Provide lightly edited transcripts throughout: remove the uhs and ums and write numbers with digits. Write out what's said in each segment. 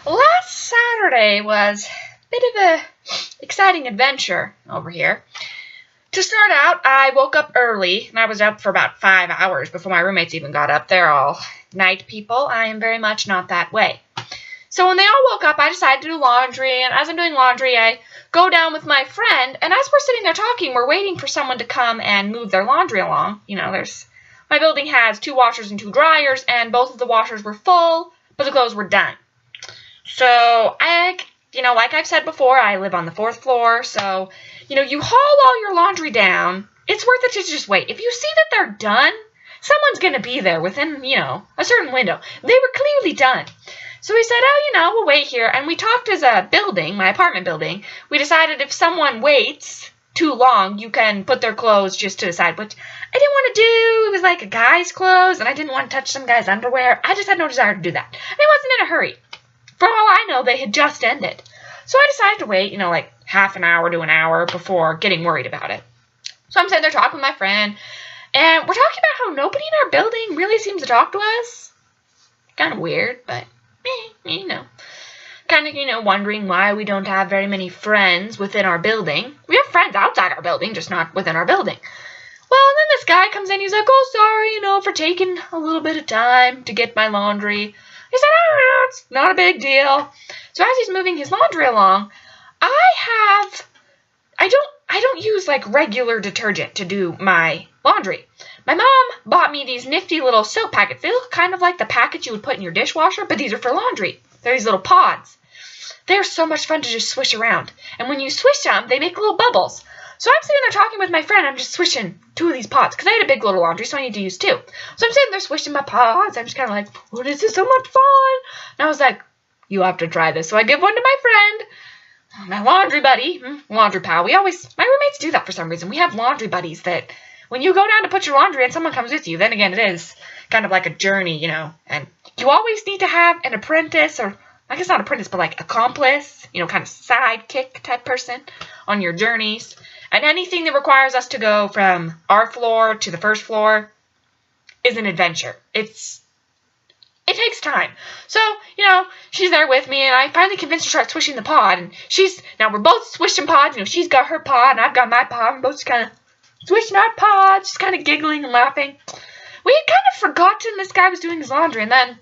Last Saturday was a bit of a exciting adventure over here. To start out, I woke up early, and I was up for about 5 hours before my roommates even got up. They're all night people. I am very much not that way. So when they all woke up, I decided to do laundry, and as I'm doing laundry, I go down with my friend, and as we're sitting there talking, we're waiting for someone to come and move their laundry along. My building has 2 washers and 2 dryers, and both of the washers were full, but the clothes were done. So, like I've said before, I live on the 4th floor, so, you haul all your laundry down. It's worth it to just wait. If you see that they're done, someone's going to be there within, a certain window. They were clearly done. So we said, we'll wait here. And we talked as a building, my apartment building. We decided if someone waits too long, you can put their clothes just to the side, which I didn't want to do. It was like a guy's clothes, and I didn't want to touch some guy's underwear. I just had no desire to do that. And I wasn't in a hurry. For all I know, they had just ended. So I decided to wait, like half an hour to an hour before getting worried about it. So I'm sitting there talking with my friend, and we're talking about how nobody in our building really seems to talk to us. Kind of weird, but, Kind of, wondering why we don't have very many friends within our building. We have friends outside our building, just not within our building. Well, and then this guy comes in, he's like, oh, sorry, for taking a little bit of time to get my laundry. He said, it's not a big deal. So as he's moving his laundry along, I don't use like regular detergent to do my laundry. My mom bought me these nifty little soap packets. They look kind of like the packets you would put in your dishwasher, but these are for laundry. They're these little pods. They're so much fun to just swish around. And when you swish them, they make little bubbles. So I'm sitting there talking with my friend. I'm just swishing 2 of these pods because I had a big little laundry, so I need to use 2. So I'm sitting there swishing my pods. I'm just kind of like, oh, this is so much fun. And I was like, you have to try this. So I give one to my friend, my laundry buddy, laundry pal. My roommates do that for some reason. We have laundry buddies that when you go down to put your laundry and someone comes with you, then again, it is kind of like a journey, and you always need to have an apprentice or I guess not apprentice, but like accomplice, kind of sidekick type person on your journeys. And anything that requires us to go from our floor to the first floor is an adventure. It takes time. So, she's there with me, and I finally convinced her to start swishing the pod. And now we're both swishing pods. She's got her pod, and I've got my pod. We're both just kind of swishing our pods, just kind of giggling and laughing. We had kind of forgotten this guy was doing his laundry, and then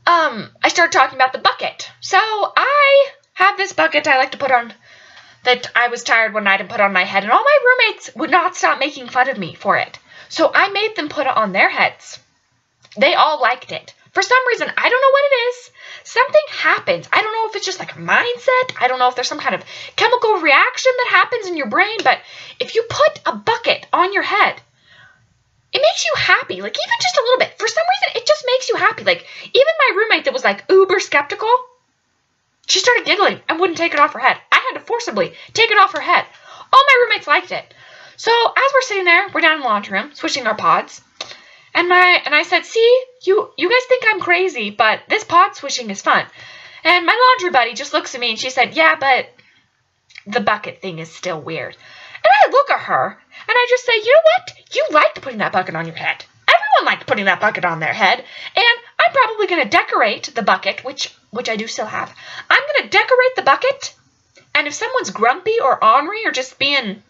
I started talking about the bucket. So I have this bucket I like to put on that I was tired one night and put on my head, and all my roommates would not stop making fun of me for it. So I made them put it on their heads. They all liked it. For some reason, I don't know what it is. Something happens. I don't know if it's just like a mindset. I don't know if there's some kind of chemical reaction that happens in your brain, but if you put a bucket on your head, it makes you happy, like even just a little bit. For some reason, it just makes you happy. Like even my roommate that was like uber skeptical, she started giggling and wouldn't take it off her head. I had to forcibly take it off her head. All my roommates liked it. So as we're sitting there, we're down in the laundry room, swishing our pods. And I said, see, you guys think I'm crazy, but this pod swishing is fun. And my laundry buddy just looks at me and she said, yeah, but the bucket thing is still weird. And I look at her and I just say, you know what? You liked putting that bucket on your head. Everyone liked putting that bucket on their head. And I'm probably going to decorate the bucket, which I do still have. I'm going to decorate the bucket. And if someone's grumpy or ornery or just being,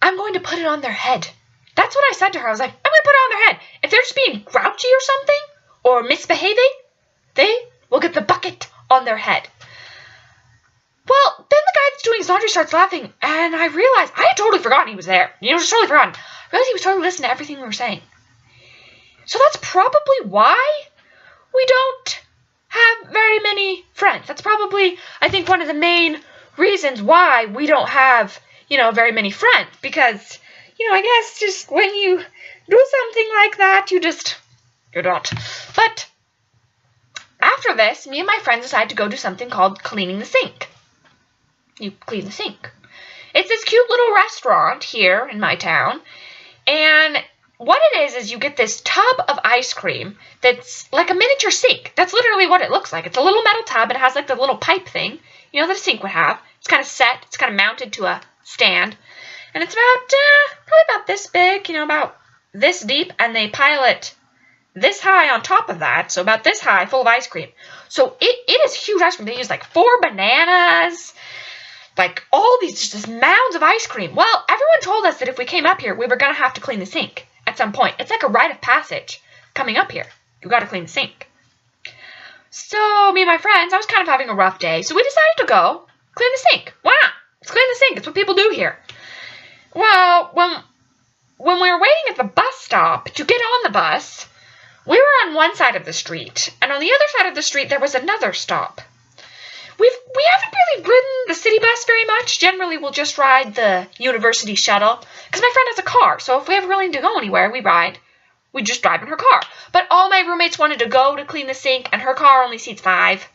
I'm going to put it on their head. That's what I said to her. I was like, I'm going to put it on their head. If they're just being grouchy or something or misbehaving, they will get the bucket on their head. Well, then the guy that's doing his laundry starts laughing, and I realized I had totally forgotten he was there. Just totally forgotten. I realized he was totally listening to everything we were saying. So that's probably why we don't have very many friends. That's probably, I think, one of the main reasons why we don't have, very many friends. Because, I guess just when you do something like that, you don't. But after this, me and my friends decided to go do something called cleaning the sink. You clean the sink. It's this cute little restaurant here in my town, and what it is you get this tub of ice cream that's like a miniature sink. That's literally what it looks like. It's a little metal tub. It has like the little pipe thing, that a sink would have. It's kind of set. It's kind of mounted to a stand, and it's about probably about this big, about this deep, and they pile it this high on top of that, so about this high, full of ice cream. So it is huge ice cream. They use like 4 bananas, like all these just mounds of ice cream. Well, everyone told us that if we came up here, we were going to have to clean the sink at some point. It's like a rite of passage coming up here. You got to clean the sink. So me and my friends, I was kind of having a rough day, so we decided to go clean the sink. Why not? Let's clean the sink. It's what people do here. Well, when we were waiting at the bus stop to get on the bus, we were on one side of the street, and on the other side of the street there was another stop. We haven't really ridden the city bus very much. Generally, we'll just ride the university shuttle, because my friend has a car, so if we ever really need to go anywhere, we just drive in her car. But all my roommates wanted to go to clean the sink, and her car only seats 5.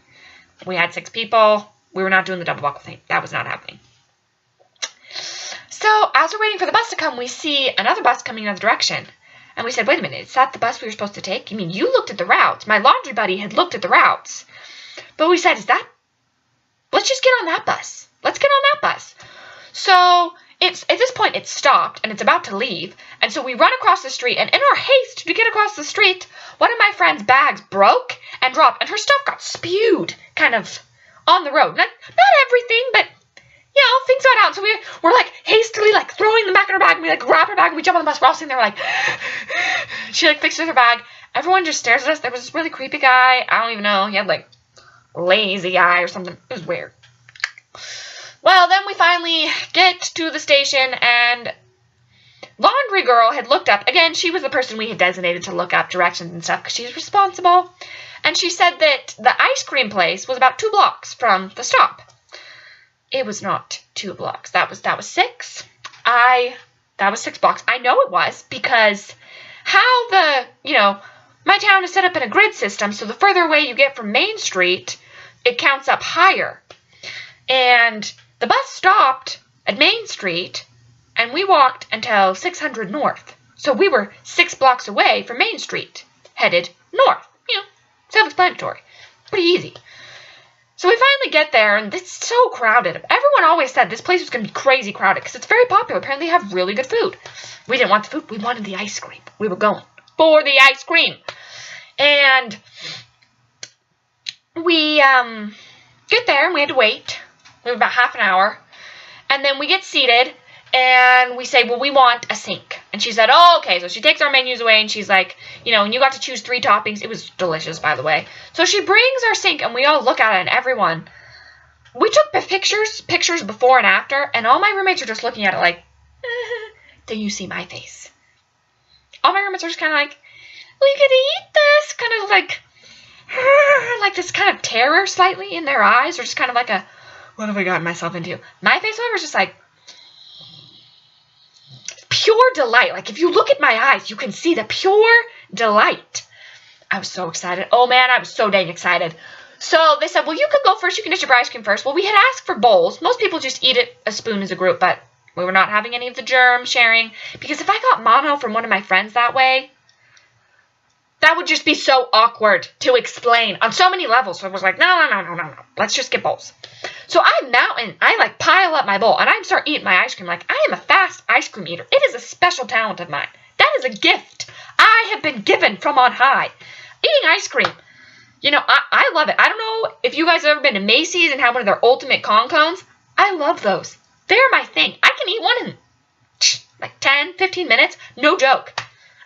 We had 6 people. We were not doing the double buckle thing. That was not happening. So, as we're waiting for the bus to come, we see another bus coming in another direction. And we said, wait a minute, is that the bus we were supposed to take? You mean, you looked at the routes. My laundry buddy had looked at the routes. But we said, let's just get on that bus. Let's get on that bus. So, at this point, it's stopped, and it's about to leave. And so we run across the street, and in our haste to get across the street, one of my friend's bags broke and dropped, and her stuff got spewed kind of on the road. Not everything, but you know, things got out. So we're like hastily like throwing them back in her bag, and we like grab her bag, and we jump on the bus. We're all sitting there like, she like fixes her bag. Everyone just stares at us. There was this really creepy guy. I don't even know. He had like lazy eye or something. It was weird. Well, then we finally get to the station, and laundry girl had looked up. Again, she was the person we had designated to look up directions and stuff because she's responsible. And she said that the ice cream place was about 2 blocks from the stop. It was not 2 blocks. That was 6. That was 6 blocks. I know it was because how my town is set up in a grid system, so the further away you get from Main Street, it counts up higher. And the bus stopped at Main Street, and we walked until 600 North. So we were 6 blocks away from Main Street, headed north. Self-explanatory. Pretty easy. So we finally get there, and it's so crowded. Everyone always said this place was going to be crazy crowded because it's very popular. Apparently they have really good food. We didn't want the food. We wanted the ice cream. We were going for the ice cream. And we get there, and we had to wait. We were about half an hour. And then we get seated, and we say, well, we want a sink. And she said, oh, okay. So she takes our menus away, and she's like, and you got to choose 3 toppings. It was delicious, by the way. So she brings our sink, and we all look at it, and everyone. We took pictures before and after, and all my roommates are just looking at it like, do you see my face? All my roommates are just kind of like, we could eat this. Kind of like this kind of terror slightly in their eyes, or just kind of like a, what have I gotten myself into? My face, however, is just like, pure delight. Like, if you look at my eyes, you can see the pure delight. I was so excited. Oh, man, I was so dang excited. So they said, well, you can go first. You can dish your ice cream first. Well, we had asked for bowls. Most people just eat it a spoon as a group, but we were not having any of the germ sharing. Because if I got mono from one of my friends that way, that would just be so awkward to explain on so many levels. So I was like, no. Let's just get bowls. So I pile up my bowl, and I start eating my ice cream. Like, I am a fast ice cream eater. It is a special talent of mine. That is a gift I have been given from on high. Eating ice cream. I love it. I don't know if you guys have ever been to Macy's and have one of their ultimate con cones. I love those. They're my thing. I can eat one in like 10, 15 minutes. No joke.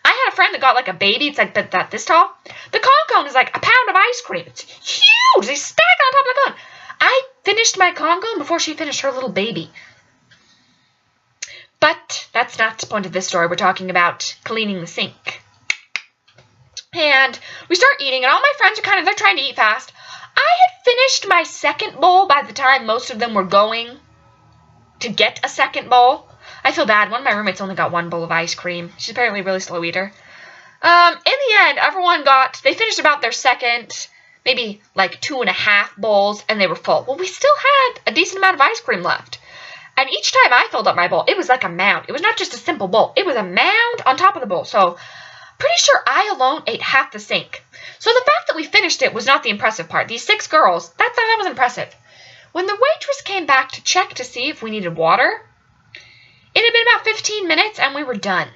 I had a friend that got like a baby. It's like that this tall. The con cone is like a pound of ice cream. It's huge. They stack it on top of the cone. I finished my con cone before she finished her little baby. But that's not the point of this story. We're talking about cleaning the sink. And we start eating, and all my friends are they're trying to eat fast. I had finished my second bowl by the time most of them were going to get a second bowl. I feel bad. One of my roommates only got 1 bowl of ice cream. She's apparently a really slow eater. In the end, they finished about their second, maybe like 2.5 bowls, and they were full. Well, we still had a decent amount of ice cream left. And each time I filled up my bowl, it was like a mound. It was not just a simple bowl. It was a mound on top of the bowl. So, pretty sure I alone ate half the sink. So the fact that we finished it was not the impressive part. These 6 girls, that was impressive. When the waitress came back to check to see if we needed water, it had been about 15 minutes, and we were done.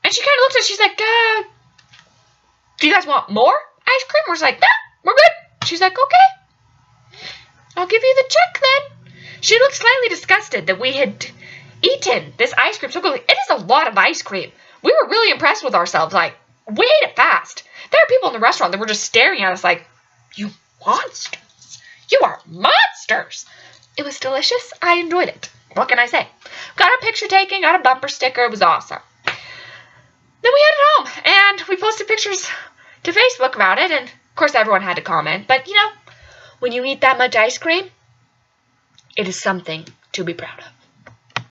And she kind of looked at us. She's like, do you guys want more ice cream? We're like, nah, we're good. She's like, okay. I'll give you the check then. She looked slightly disgusted that we had eaten this ice cream so quickly. It is a lot of ice cream. We were really impressed with ourselves. Like, we ate it fast. There are people in the restaurant that were just staring at us like, you monsters. You are monsters. It was delicious. I enjoyed it. What can I say? Got a picture taken, got a bumper sticker. It was awesome. Then we headed home, and we posted pictures to Facebook about it, and of course everyone had to comment. But, you know, when you eat that much ice cream, it is something to be proud of.